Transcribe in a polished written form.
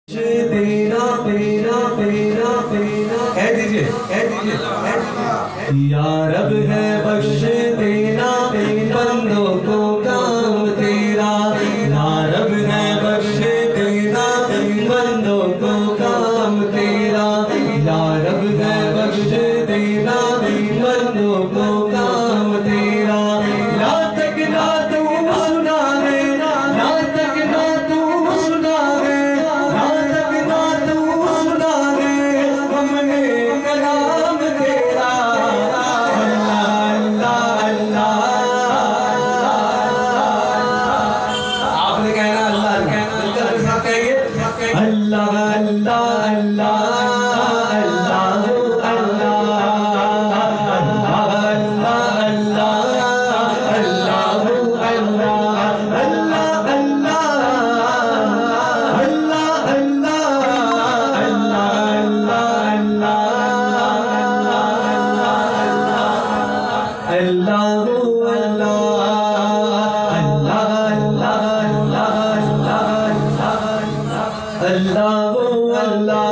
तेरा पेरा पेरा पेरा कह दीजिए या रब है बख्श देना बंदों को काम तेरा। या रब है बख्श देना बंदों को काम तेरा। या रब है बख्श देना बंदों को काम तेरा। ना तक ना तू सुना है, ना तक ना तू सुना है, ना तक ना तू सुना है हमने कलाम तेरा। अल्लाह अल्लाह आपने कहना अल्लाह कहना कहेंगे अल्लाह अल्लाह अल्लाह Allah